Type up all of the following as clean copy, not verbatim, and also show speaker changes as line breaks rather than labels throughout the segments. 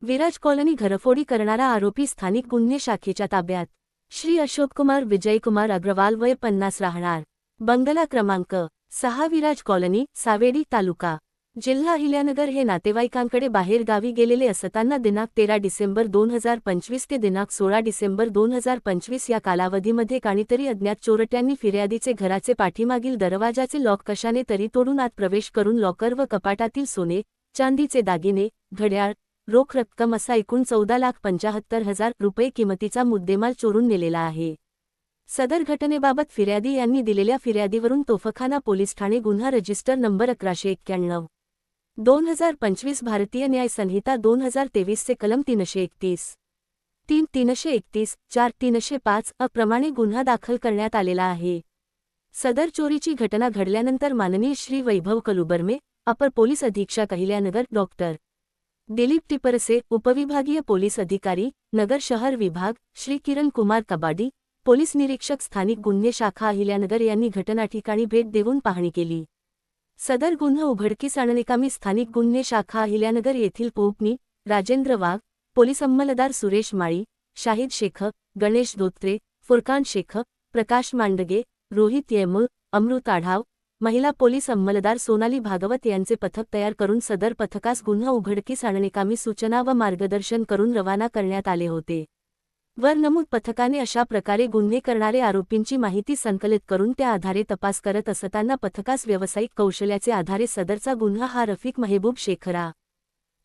Viraj colony घरफोडी करणारा आरोपी स्थानिक गुन्हे शाखेच्या ताब्यात। श्री अशोककुमार विजयकुमार अग्रवाल वय 50 राहणार बंगला क्रमांक 6 विराज कॉलनी सावेडी तालुका जिल्हा अहिल्यानगर हे नातेवाईकांकडे बाहेर गावी गेलेले असताना दिनांक 13 डिसेंबर 2025 ते दिनांक 16 डिसेंबर 2025 या कालावधीमध्ये काहीतरी अज्ञात चोरट्यांनी फिर्यादीचे घराचे पाठीमागील दरवाजाचे लॉक कशाने तरी तोडून आत प्रवेश करून लॉकर व कपाटातील सोने चांदीचे दागिने घड्याळ रोख रक्कम असा एकूण 14,75,000 रुपये किमतीचा मुद्देमाल चोरून नेलेला आहे। सदर घटनेबाबत फिर्यादी यांनी दिलेल्या फिर्यादीवरून तोफखाना पोलीस ठाणे गुन्हा रजिस्टर नंबर 1191 2025 भारतीय न्याय संहिता 2023 चे कलम 331 3 331 4 305 प्रमाणे गुन्हा दाखल करण्यात आलेला आहे। सदर चोरीची घटना घडल्यानंतर माननीय श्री वैभव कलुबर्मे अपर पोलीस अधीक्षक अहिल्यानगर डॉक्टर दिलीप टिपरसे उपविभागीय पोलीस अधिकारी नगर शहर विभाग श्री किरण कुमार कबाडी पोलीस निरीक्षक स्थानिक गुन्हे शाखा अहिल्यानगर यांनी घटनाठिकाणी भेट देऊन पाहणी केली। सदर गुन्हा उघडकीस आणण्याकामी स्थानिक गुन्हे शाखा अहिल्यानगर येथील पोपनी राजेंद्र वाघ पोलीस अंमलदार सुरेश माळी शाहिद शेख गणेश धोत्रे फुरकान शेख प्रकाश मांडगे रोहित येमूळ अमृत आढाव महिला पोलीस अंमलदार सोनाली भागवत यांचे पथक तयार करून सदर पथकास गुन्हा उघडकीस आणण्याकामी सूचना व मार्गदर्शन करून रवाना करण्यात आले होते। वर नमूद पथकाने अशा प्रकारे गुन्हे करणारे आरोपींची माहिती संकलित करून त्या आधारे तपास करत असताना पथकास व्यावसायिक कौशल्याचे आधारे सदरचा गुन्हा हा रफिक मेहबूब शेखरा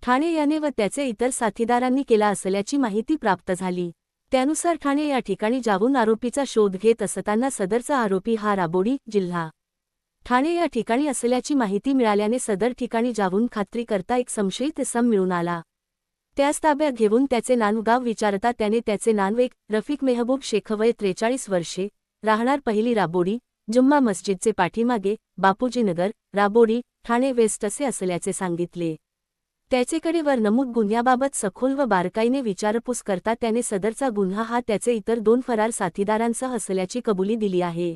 ठाणे याने व त्याचे इतर साथीदारांनी केला असल्याची माहिती प्राप्त झाली। त्यानुसार ठाणे या ठिकाणी जाऊन आरोपीचा शोध घेत असताना सदरचा आरोपी हा राबोडी जिल्हा ठाणे या ठिकाणी असल्याची माहिती मिळाल्याने सदर ठिकाणी जाऊन खात्री करता एक संशयित इसम मिळून आला। त्यास ताब्यात घेऊन त्याचे नाव विचारता त्याने त्याचे नाव रफिक मेहबूब शेख वय 43 वर्षे राहणार पहिली राबोडी जुम्मा मस्जिदचे पाठीमागे बापूजीनगर राबोडी ठाणे वेस्ट असे असल्याचे सांगितले। त्याचेकडे वर नमूद गुन्ह्याबाबत सखोल व बारकाईने विचारपूस करता त्याने सदरचा गुन्हा हा त्याचे इतर 2 फरार साथीदारांसह असल्याची कबुली दिली आहे।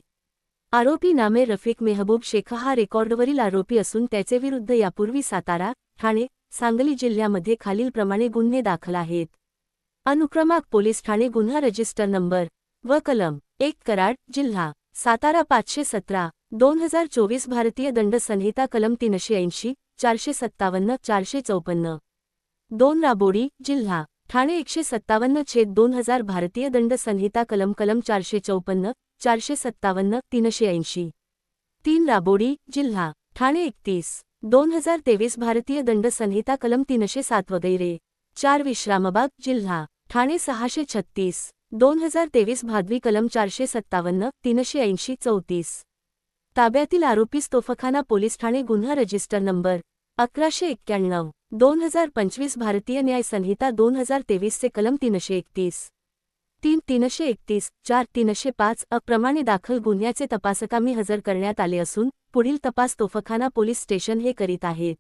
आरोपी नामे रफिक मेहबूब शेख हा रेकॉर्डवरील आरोपी असून त्याचे विरुद्ध यापूर्वी सातारा ठाणे सांगली जिल्ह्यामध्ये खालीलप्रमाणे गुन्हे दाखल आहेत। अनुक्रमांक पोलीस ठाणे गुन्हा रजिस्टर नंबर व कलम 1 कराड जिल्हा सातारा 517 2024 भारतीय दंड संहिता कलम 380 457 454 2 राबोडी जिल्हा ठाणे 157/2000 भारतीय दंड संहिता कलम 454 457 380 3 राबोडी जिल्हा ठाणे 31/2023 भारतीय दंड संहिता कलम 307 वगैरे 4 विश्रामबाग जिल्हा ठाणे 636/2023 भादवी कलम 457 380 34 ताब्यातील आरोपीस तोफखाना पोलीस ठाणे गुन्हा रजिस्टर नंबर 1191 2025 भारतीय न्याय संहिता 2023 चे कलम 331 3 331 4 305 प्रमाणे दाखल गुन्ह्याचे तपासकामी हजर करण्यात आले असून पुढील तपास तोफखाना पोलीस स्टेशन हे करीत आहेत।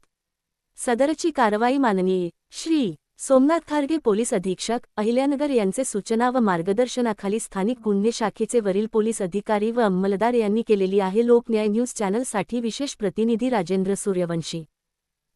सदरची कारवाई माननीय श्री सोमनाथ खारगे पोलीस अधीक्षक अहिल्यानगर यांचे सूचना व मार्गदर्शनाखाली स्थानिक गुन्हे शाखेचे वरील पोलीस अधिकारी व अंमलदार यांनी केलेली आहे। लोकन्याय न्यूज चॅनलसाठी विशेष प्रतिनिधी राजेंद्र सूर्यवंशी।